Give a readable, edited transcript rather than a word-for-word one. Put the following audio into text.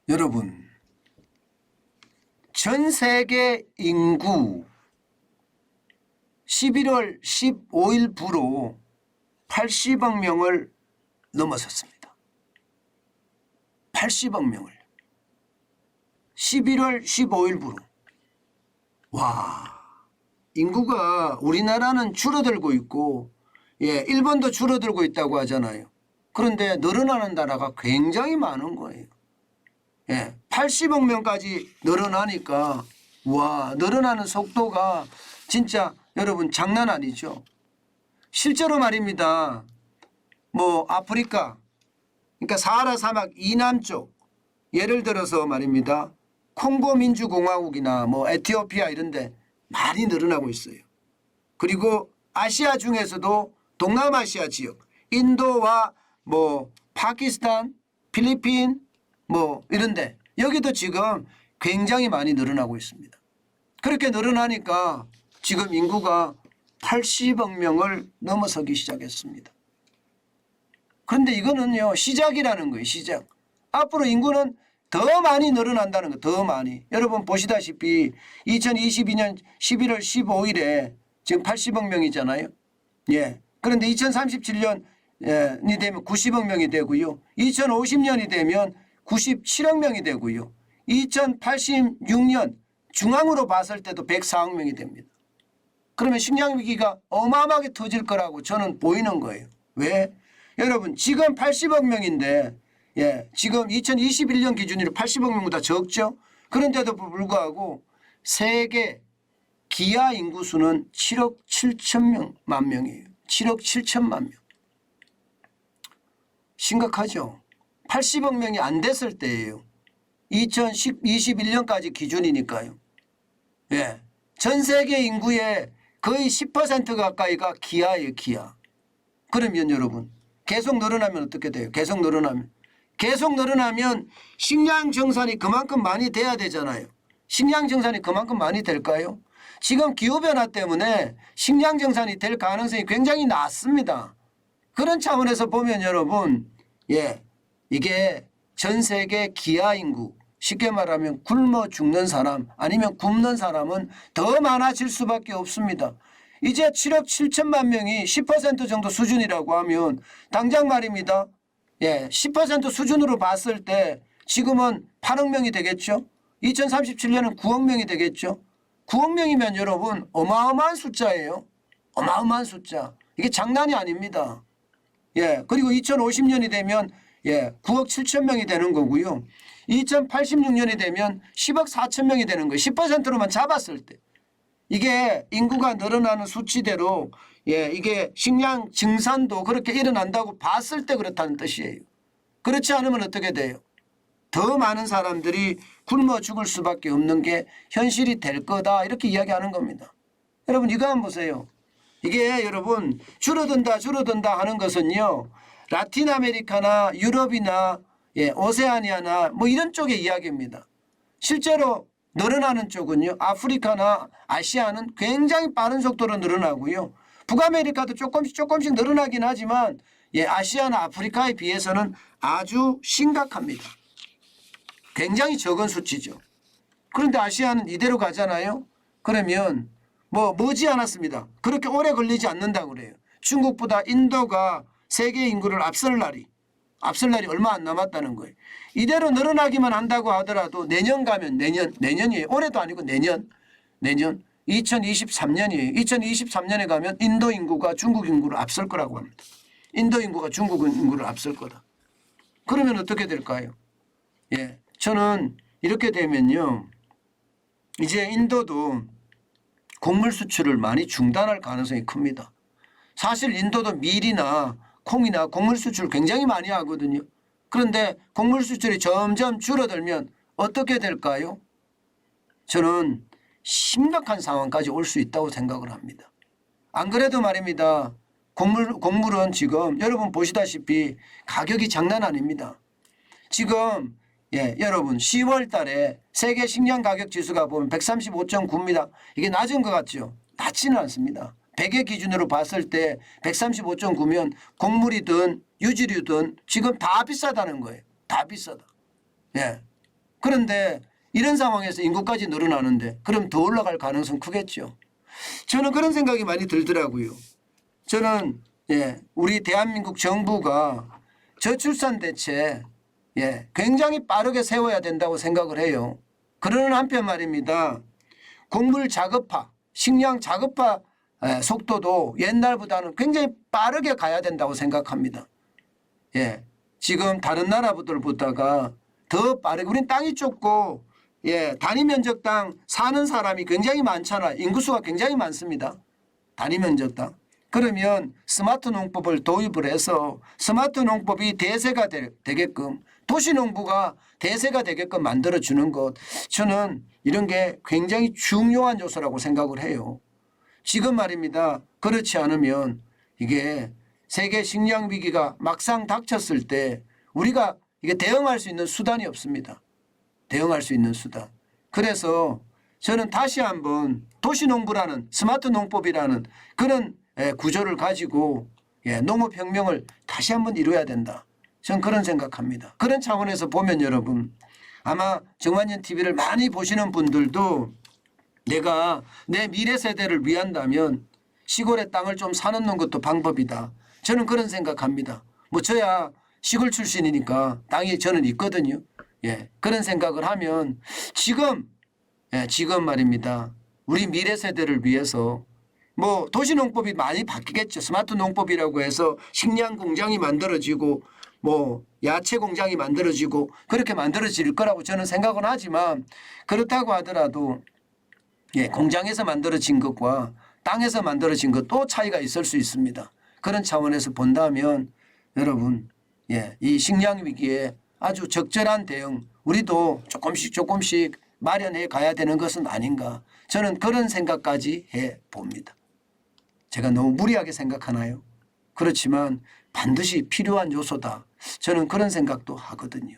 여러분, 전 세계 인구 11월 15일 부로 80억 명을 넘어섰습니다. 80억 명을 11월 15일 부로. 와, 인구가 우리나라는 줄어들고 있고 일본도 줄어들고 있다고 하잖아요. 그런데 늘어나는 나라가 굉장히 많은 거예요. 80억 명까지 늘어나니까 와, 늘어나는 속도가 진짜 여러분 장난 아니죠. 실제로 말입니다. 뭐 아프리카, 그러니까 사하라 사막 이남 쪽, 예를 들어서 말입니다. 콩고 민주공화국이나 뭐 에티오피아 이런 데 많이 늘어나고 있어요. 그리고 아시아 중에서도 동남아시아 지역, 인도와 뭐 파키스탄, 필리핀 뭐 이런데 여기도 지금 굉장히 많이 늘어나고 있습니다. 그렇게 늘어나니까 지금 인구가 80억 명을 넘어서기 시작했습니다. 그런데 이거는요, 시작이라는 거예요. 시작. 앞으로 인구는 더 많이 늘어난다는 거, 더 많이. 여러분 보시다시피 2022년 11월 15일에 지금 80억 명이잖아요. 그런데 2037년이 되면 90억 명이 되고요. 2050년이 되면 97억 명이 되고요. 2086년 중앙으로 봤을 때도 104억 명이 됩니다. 그러면 식량 위기가 어마어마하게 터질 거라고 저는 보이는 거예요. 왜? 여러분 지금 80억 명인데 지금 2021년 기준으로 80억 명보다 적죠. 그런데도 불구하고 세계 기아 인구수는 7억 7천만 명이에요. 7억 7천만 명. 심각하죠. 80억 명이 안 됐을 때예요. 2021년까지 기준이니까요. 전 세계 인구의 거의 10% 가까이가 기아예요. 기아. 그러면 여러분 계속 늘어나면 어떻게 돼요? 계속 늘어나면 식량 정산이 그만큼 많이 돼야 되잖아요. 식량 정산이 그만큼 많이 될까요? 지금 기후변화 때문에 식량 정산이 될 가능성이 굉장히 낮습니다. 그런 차원에서 보면 여러분 이게 전 세계 기아 인구, 쉽게 말하면 굶어 죽는 사람 아니면 굶는 사람은 더 많아질 수밖에 없습니다. 이제 7억 7천만 명이 10% 정도 수준이라고 하면 당장 말입니다. 10% 수준으로 봤을 때 지금은 8억 명이 되겠죠. 2037년은 9억 명이 되겠죠. 9억 명이면 여러분 어마어마한 숫자예요. 어마어마한 숫자. 이게 장난이 아닙니다. 그리고 2050년이 되면 9억 7천 명이 되는 거고요. 2086년이 되면 10억 4천 명이 되는 거예요. 10%로만 잡았을 때. 이게 인구가 늘어나는 수치대로 이게 식량 증산도 그렇게 일어난다고 봤을 때 그렇다는 뜻이에요. 그렇지 않으면 어떻게 돼요? 더 많은 사람들이 굶어 죽을 수밖에 없는 게 현실이 될 거다 이렇게 이야기하는 겁니다. 여러분 이거 한번 보세요. 이게 여러분 줄어든다 하는 것은요. 라틴 아메리카나 유럽이나 오세아니아나 뭐 이런 쪽의 이야기입니다. 실제로 늘어나는 쪽은요. 아프리카나 아시아는 굉장히 빠른 속도로 늘어나고요. 북아메리카도 조금씩 늘어나긴 하지만 아시아나 아프리카에 비해서는 아주 심각합니다. 굉장히 적은 수치죠. 그런데 아시아는 이대로 가잖아요. 그러면 머지 않았습니다. 그렇게 오래 걸리지 않는다고 그래요. 중국보다 인도가 세계 인구를 앞설 날이 얼마 안 남았다는 거예요. 이대로 늘어나기만 한다고 하더라도 내년 가면 내년이에요. 올해도 아니고 내년 2023년이에요. 2023년에 가면 인도 인구가 중국 인구를 앞설 거라고 합니다. 인도 인구가 중국 인구를 앞설 거다. 그러면 어떻게 될까요? 저는 이렇게 되면요. 이제 인도도 곡물 수출을 많이 중단할 가능성이 큽니다. 사실 인도도 밀이나 콩이나 곡물 수출 굉장히 많이 하거든요. 그런데 곡물 수출이 점점 줄어들면 어떻게 될까요? 저는 심각한 상황까지 올 수 있다고 생각을 합니다. 안 그래도 말입니다. 곡물은 지금 여러분 보시다시피 가격이 장난 아닙니다. 지금 여러분 10월 달에 세계 식량 가격 지수가 보면 135.9입니다. 이게 낮은 것 같죠? 낮지는 않습니다. 100의 기준으로 봤을 때 135.9면 곡물이든 유지류든 지금 다 비싸다는 거예요. 다 비싸다. 그런데 이런 상황에서 인구까지 늘어나는데 그럼 더 올라갈 가능성 크겠죠. 저는 그런 생각이 많이 들더라고요. 저는 우리 대한민국 정부가 저출산 대책 굉장히 빠르게 세워야 된다고 생각을 해요. 그러는 한편 말입니다. 곡물 자급화, 식량 자급화 속도도 옛날보다는 굉장히 빠르게 가야 된다고 생각합니다. 지금 다른 나라들보다가 더 빠르게, 우린 땅이 좁고 단위 면적당 사는 사람이 굉장히 많잖아요. 인구수가 굉장히 많습니다. 단위 면적당. 그러면 스마트 농법을 도입을 해서 스마트 농법이 대세가 되게끔, 도시농부가 대세가 되게끔 만들어주는 것, 저는 이런 게 굉장히 중요한 요소라고 생각을 해요. 지금 말입니다. 그렇지 않으면 이게 세계 식량 위기가 막상 닥쳤을 때 우리가 이게 대응할 수 있는 수단이 없습니다. 대응할 수 있는 수단. 그래서 저는 다시 한번 도시농부라는 스마트 농법이라는 그런 구조를 가지고 농업혁명을 다시 한번 이루어야 된다. 저는 그런 생각합니다. 그런 차원에서 보면 여러분, 아마 정관년 TV를 많이 보시는 분들도 내가 내 미래 세대를 위한다면 시골의 땅을 좀 사놓는 것도 방법이다. 저는 그런 생각합니다. 뭐 저야 시골 출신이니까 땅이 저는 있거든요. 그런 생각을 하면 지금 말입니다. 우리 미래 세대를 위해서 뭐 도시농법이 많이 바뀌겠죠. 스마트 농법이라고 해서 식량 공장이 만들어지고 뭐 야채 공장이 만들어지고 그렇게 만들어질 거라고 저는 생각은 하지만, 그렇다고 하더라도 공장에서 만들어진 것과 땅에서 만들어진 것 또 차이가 있을 수 있습니다. 그런 차원에서 본다면 여러분, 이 식량 위기에 아주 적절한 대응 우리도 조금씩 마련해 가야 되는 것은 아닌가, 저는 그런 생각까지 해 봅니다. 제가 너무 무리하게 생각하나요? 그렇지만 반드시 필요한 요소다. 저는 그런 생각도 하거든요.